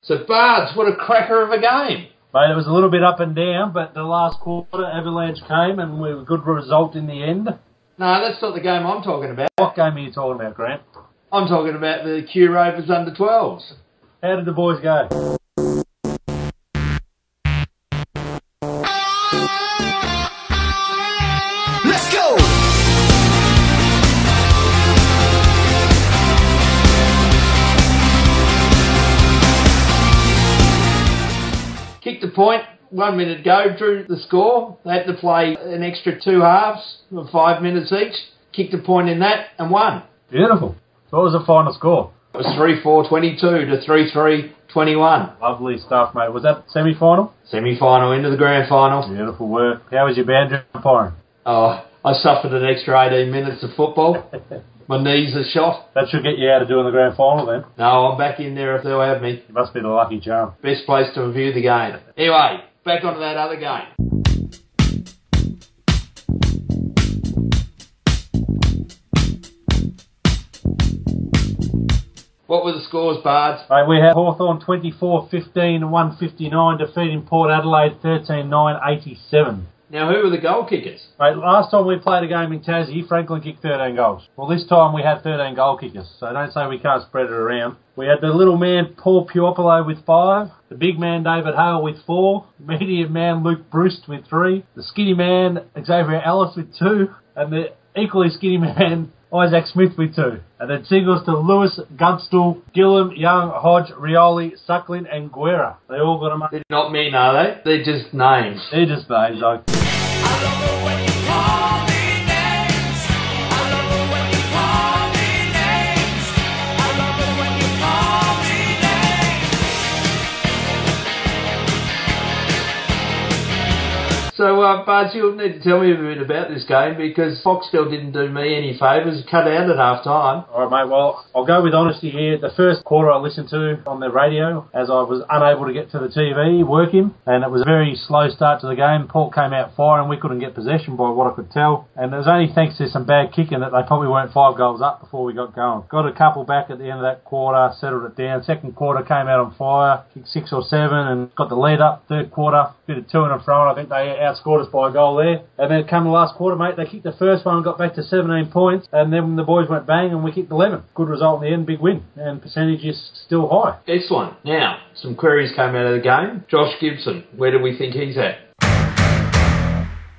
So, Bards, what a cracker of a game. Mate, it was a little bit up and down, but the last quarter, Avalanche came and we were a good result in the end. No, that's not the game I'm talking about. What game are you talking about, Grant? I'm talking about the Q Rovers under-12s. How did the boys go? Kicked the point, 1 minute ago, drew the score. They had to play an extra 2 halves of 5 minutes each. Kicked a point in that and won. Beautiful. So what was the final score? It was 3-4-22 to 3-3-21. Lovely stuff, mate. Was that semi-final? Semi-final into the grand final. Beautiful work. How was your boundary umpiring? Oh, I suffered an extra 18 minutes of football. My knees are shot. That should get you out of doing the grand final then. No, I'm back in there if they'll have me. You must be the lucky charm. Best place to review the game. Anyway, back onto that other game. What were the scores, Bards? Mate, we had Hawthorn 24-15 and 159 defeating Port Adelaide 13-9-87. Now, who were the goal kickers? Mate, last time we played a game in Tassie, Franklin kicked 13 goals. Well, this time we had 13 goal kickers, so don't say we can't spread it around. We had the little man, Paul Puopolo, with 5, the big man, David Hale, with 4, the medium man, Luke Bruce, with 3, the skinny man, Xavier Ellis, with 2, and the equally skinny man, Isaac Smith, with 2. And then singles to Lewis, Gunstall, Gillam, Young, Hodge, Rioli, Suckling, and Guerra. They all got a money. They're not men, are they? They're just names. They're just names, like. I love it when you call me names. I love it when you call me names. I love it when you call me names. So, Bards, you'll need to tell me a bit about this game because Foxtel didn't do me any favours. Cut out at half time. All right, mate. Well, I'll go with honesty here. The first quarter I listened to on the radio as I was unable to get to the TV working, and it was a very slow start to the game. Port came out firing. We couldn't get possession by what I could tell, and it was only thanks to some bad kicking that they probably weren't 5 goals up before we got going. Got a couple back at the end of that quarter, settled it down. Second quarter came out on fire, kicked 6 or 7, and got the lead up. Third quarter, bit of to and fro. I think they outscored us by a goal there. And then come the last quarter, mate, they kicked the first one and got back to 17 points. And then the boys went bang and we kicked 11. Good result in the end, big win. And percentage is still high. Excellent. Now, some queries came out of the game. Josh Gibson, where do we think he's at?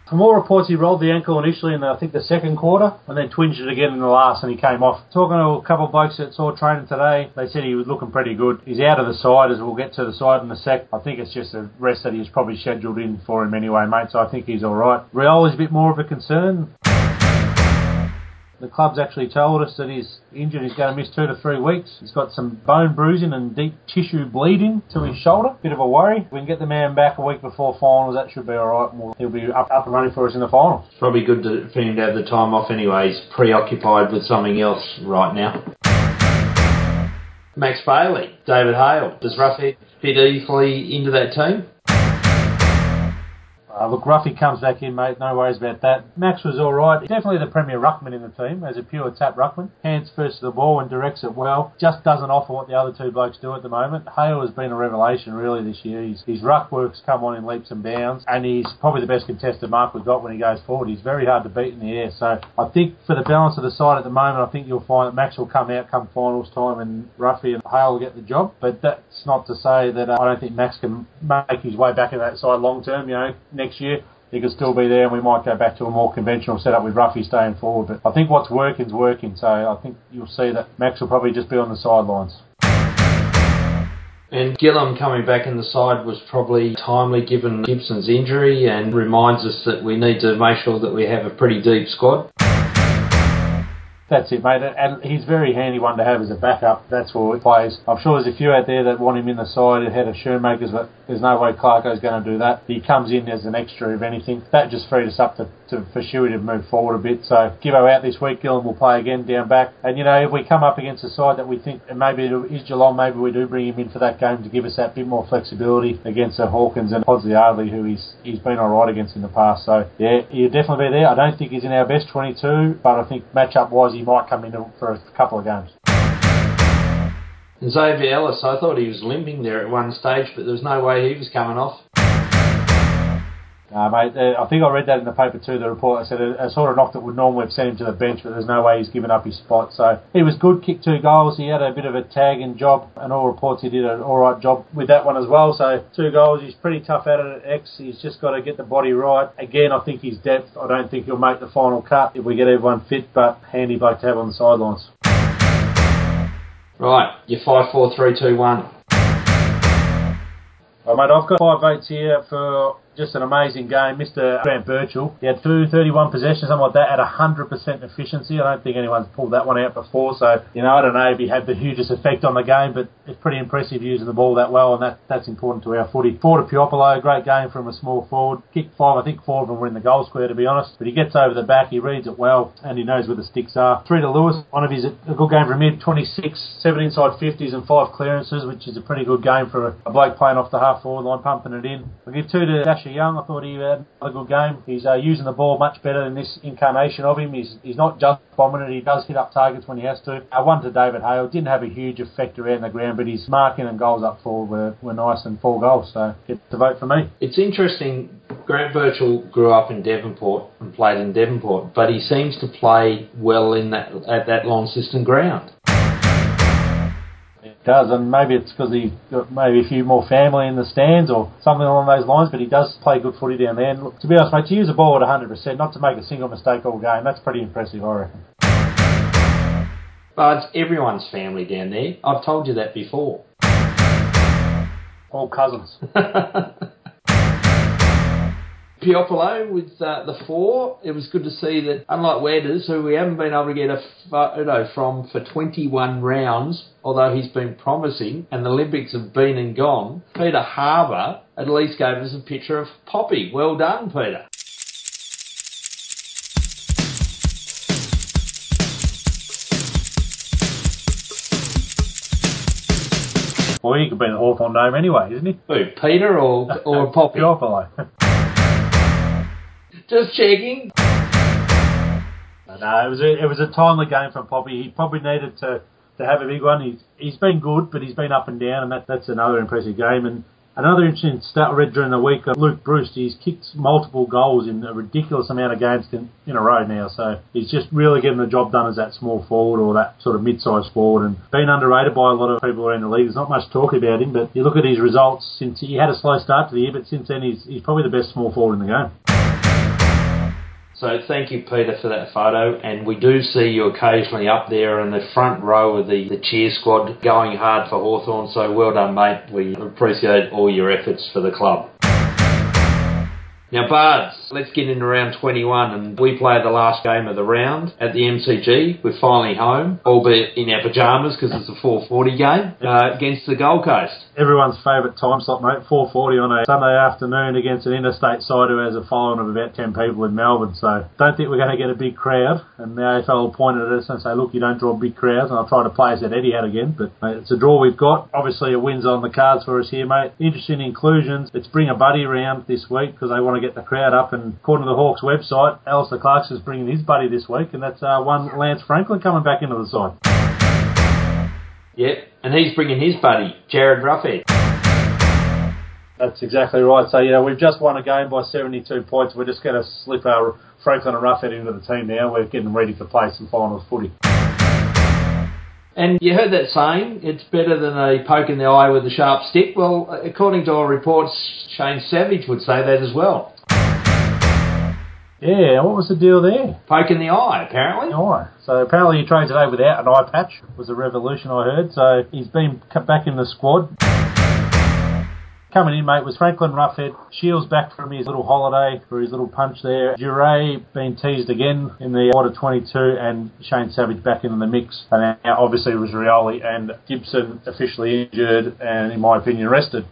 From all reports, he rolled the ankle initially in, I think, the second quarter, and then twinged it again in the last, and he came off. Talking to a couple of blokes that saw training today, they said he was looking pretty good. He's out of the side, as we'll get to the side in a sec. I think it's just a rest that he was probably scheduled in for him anyway, mate, so I think he's all right. Rioli's a bit more of a concern. The club's actually told us that he's injured. He's going to miss 2 to 3 weeks. He's got some bone bruising and deep tissue bleeding to his shoulder. Bit of a worry. If we can get the man back a week before finals, that should be all right. He'll be up and running for us in the finals. It's probably good for him to have the time off anyway. He's preoccupied with something else right now. Max Bailey, David Hale. Does Ruffy fit easily into that team? Look, Ruffy comes back in, mate. No worries about that. Max was all right. Definitely the premier ruckman in the team, as a pure tap ruckman. Hands first to the ball and directs it well. Just doesn't offer what the other 2 blokes do at the moment. Hale has been a revelation, really, this year. His ruck work's come on in leaps and bounds, and he's probably the best contested mark we've got when he goes forward. He's very hard to beat in the air. So I think for the balance of the side at the moment, I think you'll find that Max will come out come finals time and Ruffy and Hale will get the job. But that's not to say that I don't think Max can make his way back in that side long term. Next year he could still be there and we might go back to a more conventional setup with Ruffy staying forward. But I think what's working's working, so I think you'll see that Max will probably just be on the sidelines. And Gillam coming back in the side was probably timely given Gibson's injury and reminds us that we need to make sure that we have a pretty deep squad. That's it, mate. And he's a very handy one to have as a backup. That's where he plays. I'm sure there's a few out there that want him in the side ahead of Schoenmakers, but there's no way Clarko's going to do that. He comes in as an extra, if anything. That just freed us up for Shuey to move forward a bit. So Gibbo out this week. Gillam will play again down back. And, if we come up against a side that we think, and maybe it is Geelong, maybe we do bring him in for that game to give us that bit more flexibility against the Hawkins and Hodsley Ardley, who he's been all right against in the past. So, yeah, he'll definitely be there. I don't think he's in our best 22, but I think matchup-wise he might come in for a couple of games. And Xavier Ellis, I thought he was limping there at one stage, but there was no way he was coming off. Mate, I think I read that in the paper too, the report. I said a sort of knock that would normally have sent him to the bench, but there's no way he's given up his spot. So he was good, kicked 2 goals. He had a bit of a tagging job, and all reports he did an alright job with that one as well. So 2 goals, he's pretty tough at it at X. He's just got to get the body right. Again, I think his depth, I don't think he'll make the final cut if we get everyone fit, but handy bloke to have on the sidelines. Right, you're 5, 4, 3, 2, 1. Well, mate, I've got 5 votes here for just an amazing game. Mr. Grant Birchall, he had 31 possessions, something like that, at 100% efficiency. I don't think anyone's pulled that one out before, so, I don't know if he had the hugest effect on the game, but it's pretty impressive using the ball that well, and that's important to our footy. 4 to Piopolo, great game from a small forward. Kicked 5, I think 4 of them were in the goal square, to be honest, but he gets over the back, he reads it well, and he knows where the sticks are. 3 to Lewis, one of his, a good game from him, 26, 7 inside 50s and 5 clearances, which is a pretty good game for a bloke playing off the half-forward line, pumping it in. I'll give 2 to Dasher Young. I thought he had a good game. He's using the ball much better than this incarnation of him. He's not just dominant, he does hit up targets when he has to. 1 to David Hale. Didn't have a huge effect around the ground, but his marking and goals up forward were nice, and 4 goals, so get the vote for me. It's interesting, Grant Birchall grew up in Devonport and played in Devonport, but he seems to play well at that Launceston ground. Does, and maybe it's because he's got maybe a few more family in the stands or something along those lines, but he does play good footy down there. And look, to be honest, mate, to use the ball at 100%, not to make a single mistake all game, that's pretty impressive, I reckon. But it's everyone's family down there. I've told you that before. All cousins. Piopolo with the 4. It was good to see that, unlike Wedders, who we haven't been able to get a photo from for 21 rounds, although he's been promising, and the Olympics have been and gone, Peter Harbour at least gave us a picture of Poppy. Well done, Peter. Well, he could be the Hawthorn name anyway, isn't he? Who, Peter or Poppy? Piopolo. Just checking. No, it was a timely game from Poppy. He probably needed to have a big one. He's been good, but he's been up and down, and that's another impressive game. And another interesting stat I read during the week, Luke Bruce, he's kicked multiple goals in a ridiculous amount of games in a row now. So he's just really getting the job done as that small forward or that sort of mid-sized forward, and been underrated by a lot of people around the league. There's not much talk about him, but you look at his results since he had a slow start to the year, but since then he's probably the best small forward in the game. So thank you, Peter, for that photo, and we do see you occasionally up there in the front row of the cheer squad going hard for Hawthorn, so well done, mate. We appreciate all your efforts for the club. Now, Bards, let's get into round 21, and we play the last game of the round at the MCG. We're finally home, albeit in our pyjamas because it's a 4:40 game against the Gold Coast. Everyone's favourite time slot, mate, 4:40 on a Sunday afternoon against an interstate side who has a following of about 10 people in Melbourne, so don't think we're going to get a big crowd, and the AFL will point at us and say, look, you don't draw big crowds, and I'll try to play us at Etihad again, but mate, it's a draw we've got. Obviously a win's on the cards for us here, mate. Interesting inclusions. Let's bring a buddy around this week because they want to get the crowd up, and according to the Hawks website, Alistair Clark's is bringing his buddy this week, and that's one Lance Franklin coming back into the side. Yep, and he's bringing his buddy, Jared Ruffhead. That's exactly right. So, we've just won a game by 72 points. We're just going to slip our Franklin and Ruffhead into the team now. We're getting ready to play some finals footy. And you heard that saying, it's better than a poke in the eye with a sharp stick. Well, according to our reports, Shane Savage would say that as well. Yeah, what was the deal there? Poke in the eye, apparently. Eye. So apparently he trained today without an eye patch. It was a revolution, I heard. So he's been cut back in the squad. Coming in, mate, was Franklin Ruffhead. Shields back from his little holiday for his little punch there. Duray being teased again in the order 22, and Shane Savage back into the mix. And now obviously it was Rioli and Gibson officially injured and, in my opinion, rested.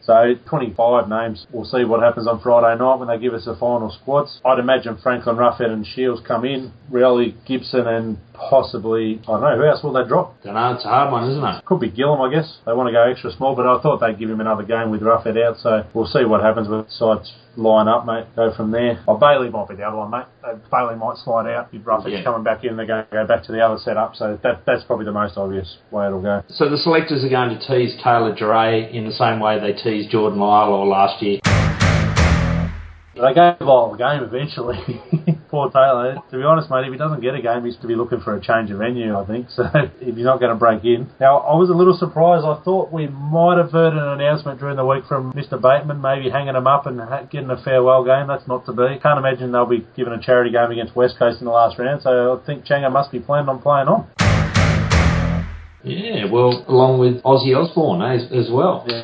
So 25 names. We'll see what happens on Friday night when they give us the final squads. I'd imagine Franklin, Ruffhead and Shields come in. Rioli, Gibson and possibly, I don't know, who else will they drop? Don't know, it's a hard one, isn't it? Could be Gillum, I guess. They want to go extra small, but I thought they'd give him another game with Ruffhead out, so we'll see what happens with sides line up, mate. Go from there. Oh, Bailey might be the other one, mate. Bailey might slide out. If Ruffhead's coming back in, they're going to go back to the other setup, so that's probably the most obvious way it'll go. So the selectors are going to tease Taylor Dre in the same way they teased Jordan Lyle last year. They gave Lyle the game eventually. Poor Taylor. To be honest, mate, if he doesn't get a game, he's to be looking for a change of venue, I think. So if he's not going to break in. Now, I was a little surprised. I thought we might have heard an announcement during the week from Mr. Bateman, maybe hanging him up and getting a farewell game. That's not to be. Can't imagine they'll be given a charity game against West Coast in the last round. So I think Changa must be planning on playing on. Yeah, well, along with Ozzy Osbourne as well. Yeah.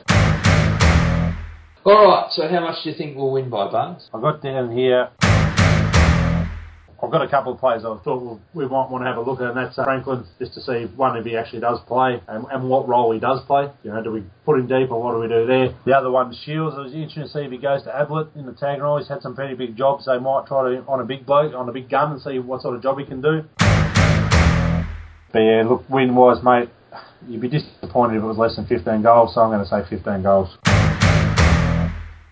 All right, so how much do you think we'll win by, Barnes? I've got down here, I've got a couple of players I thought we might want to have a look at, and that's Franklin, just to see, one, if he actually does play, and what role he does play. You know, do we put him deep, or what do we do there? The other one, Shields, it was interesting to see if he goes to Ablett in the tag role. He's had some pretty big jobs, so they might try to, on a big bloke, on a big gun, and see what sort of job he can do. But yeah, look, win-wise, mate, you'd be disappointed if it was less than 15 goals, so I'm going to say 15 goals.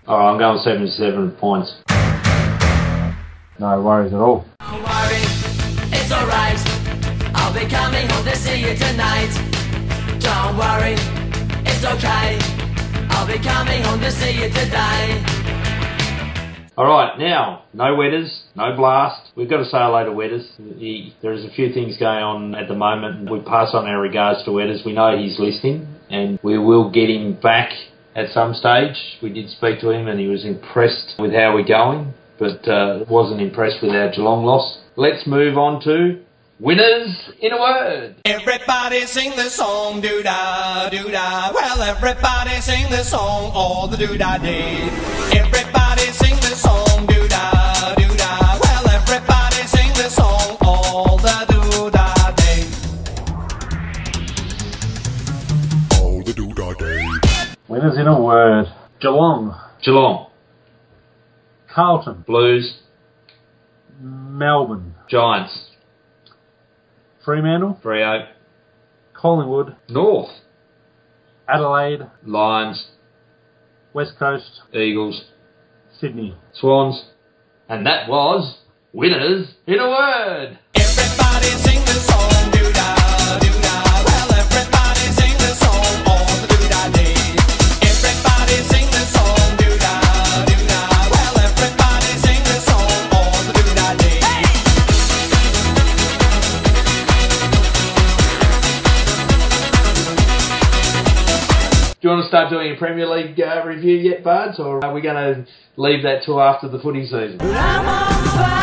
Alright, I'm going 77 points. No worries at all. Don't worry, it's alright. I'll be coming home to see you tonight. Don't worry, it's okay. I'll be coming home to see you today. Alright, now, no Wetters, no Blast. We've got to say hello to Wetters. There's a few things going on at the moment. We pass on our regards to Wetters. We know he's listening, and we will get him back at some stage. We did speak to him and he was impressed with how we're going, but wasn't impressed with our Geelong loss. Let's move on to winners in a word. Everybody sing the song, doo-dah, doo-dah. Well, everybody sing the song all the doo-dah day. Everybody sing the song, doo-dah, doo-dah. Well, everybody sing the song all the doo-dah day. All the doo-dah day. Winners in a word. Geelong. Geelong. Carlton. Blues. Melbourne. Giants. Fremantle. Freo. Collingwood. North. Adelaide. Lions. West Coast. Eagles. Sydney. Swans. And that was winners in a word. Everybody sing the song, doo-dah, doo-dah. Well, everybody sing the song all the doo-dah day. Everybody sing the song, doo-dah, doo-dah. Well, everybody sing the song all the doo-dah day. Do you want to start doing a Premier League review yet, Bards, or are we going to leave that till after the footy season? I'm on fire.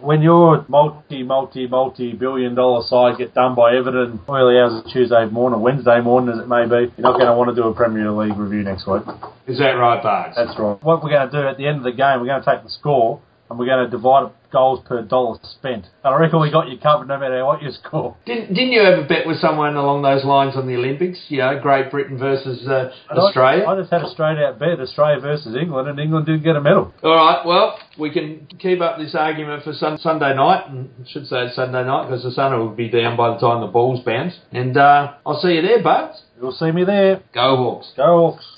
When your multi-billion dollar side get done by Everton early hours of Tuesday morning, Wednesday morning as it may be, you're not going to want to do a Premier League review next week. Is that right, Bards? That's right. What we're going to do at the end of the game, we're going to take the score and we're going to divide up goals per dollar spent. And I reckon we got you covered no matter what you score. Didn't you have a bet with someone along those lines on the Olympics? You know, Great Britain versus Australia? I just had a straight out bet, Australia versus England, and England didn't get a medal. All right, well, we can keep up this argument for Sunday night, and I should say it's Sunday night because the sun will be down by the time the balls bounce. And I'll see you there, Buds. You'll see me there. Go Hawks. Go Hawks.